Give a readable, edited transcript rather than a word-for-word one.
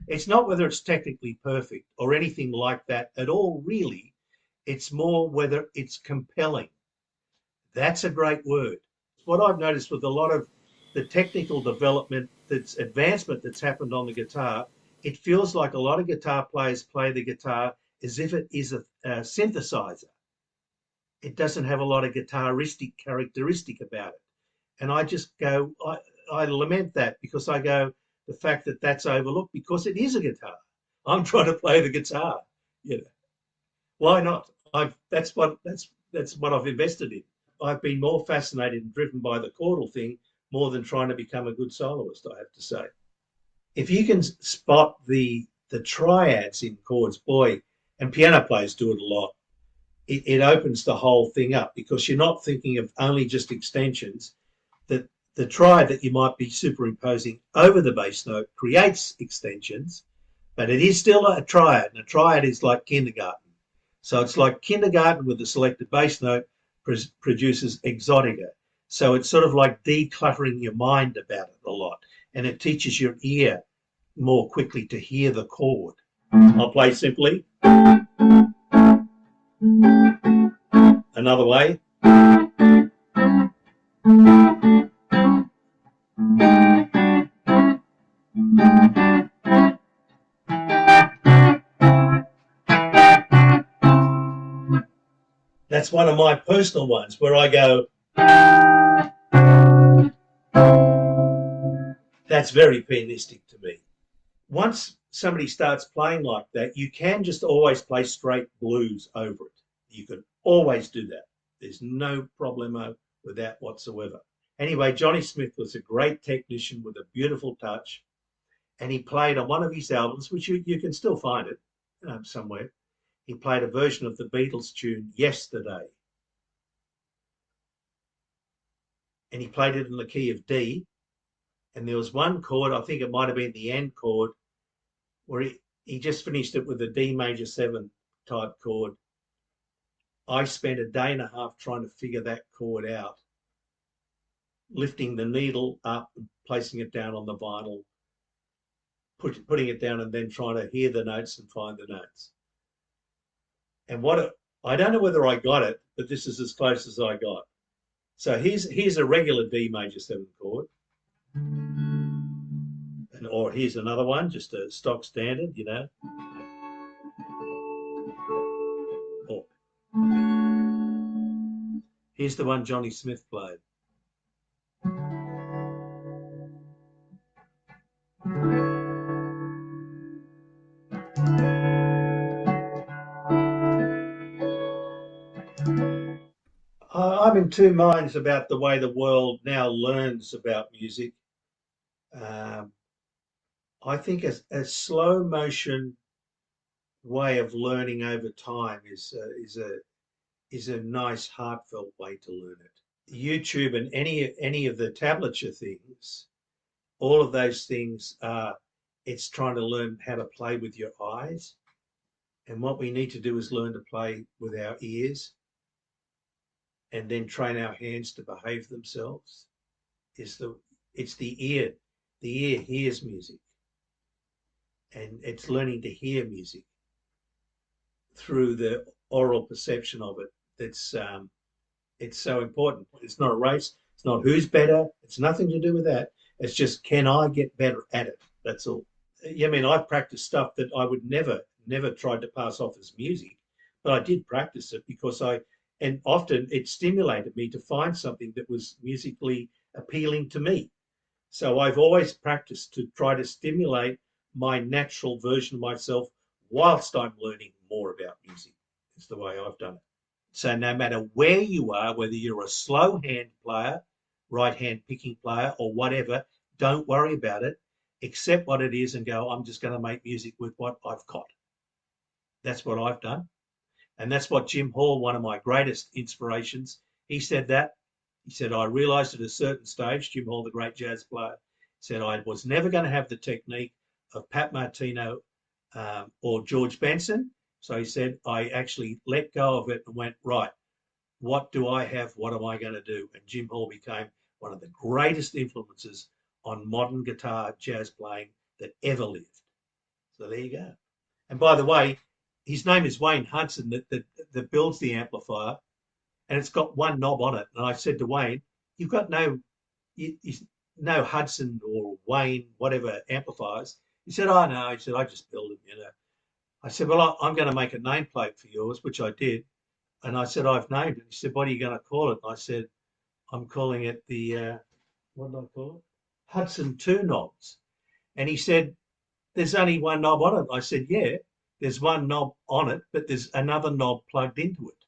It's not whether it's technically perfect or anything like that at all, really. It's more whether it's compelling. That's a great word. What I've noticed with a lot of the technical development, that's advancement that's happened on the guitar, it feels like a lot of guitar players play the guitar as if it is a synthesizer. It doesn't have a lot of guitaristic characteristic about it. And I just go, I lament that, because I go, the fact that that's overlooked because it is a guitar. I'm trying to play the guitar. You know, why not? That's what I've invested in. I've been more fascinated and driven by the chordal thing more than trying to become a good soloist, I have to say. If you can spot the triads in chords, boy, and piano players do it a lot, it opens the whole thing up, because you're not thinking of only just extensions. That the triad that you might be superimposing over the bass note creates extensions, but it is still a triad, and a triad is like kindergarten. So it's like kindergarten with the selected bass note produces exotica. So it's sort of like decluttering your mind about it a lot, and it teaches your ear more quickly to hear the chord. I'll play simply. Another way. That's one of my personal ones where I go, that's very pianistic to me. Once somebody starts playing like that, you can just always play straight blues over it. You can always do that. There's no problemo with that whatsoever. Anyway, Johnny Smith was a great technician with a beautiful touch, and he played on one of his albums, which you can still find it somewhere. He played a version of the Beatles tune Yesterday, and he played it in the key of D. And there was one chord, I think it might have been the end chord, where he just finished it with a D major 7 type chord. I spent a day and a half trying to figure that chord out, lifting the needle up and placing it down on the vinyl, putting it down, and then trying to hear the notes and find the notes. And I don't know whether I got it, but this is as close as I got. So here's a regular D major 7 chord. Or here's another one, just a stock standard, you know. Or here's the one Johnny Smith played. I'm in two minds about the way the world now learns about music. I think a slow motion way of learning over time is a nice, heartfelt way to learn it. YouTube and any of the tablature things, all of those things are, it's trying to learn how to play with your eyes. And what we need to do is learn to play with our ears, and then train our hands to behave themselves. It's the ear. The ear hears music, and it's learning to hear music through the oral perception of it. It's so important. It's not a race. It's not who's better. It's nothing to do with that. It's just, can I get better at it? That's all. I mean, I practice stuff that I would never tried to pass off as music, but I did practice it because and often it stimulated me to find something that was musically appealing to me. So I've always practiced to try to stimulate my natural version of myself whilst I'm learning more about music. It's the way I've done it. So no matter where you are, whether you're a slow hand player, right hand picking player, or whatever, don't worry about it. Accept what it is and go, I'm just going to make music with what I've got. That's what I've done. And that's what Jim Hall, one of my greatest inspirations, he said that. He said, I realized at a certain stage, Jim Hall, the great jazz player, said I was never going to have the technique of Pat Martino or George Benson. So he said, I actually let go of it and went, right, what do I have? What am I going to do? And Jim Hall became one of the greatest influences on modern guitar jazz playing that ever lived. So there you go. And by the way, his name is Wayne Hudson that builds the amplifier, and it's got one knob on it. And I said to Wayne, "You've got no Hudson or Wayne whatever amplifiers." He said, "Oh no," he said, "I just build them, you know." I said, "Well, I'm going to make a nameplate for yours," which I did. And I said, "I've named it." He said, "What are you going to call it?" And I said, "I'm calling it the what did I call it? Hudson Two Knobs." And he said, "There's only one knob on it." I said, "Yeah, there's one knob on it, but there's another knob plugged into it."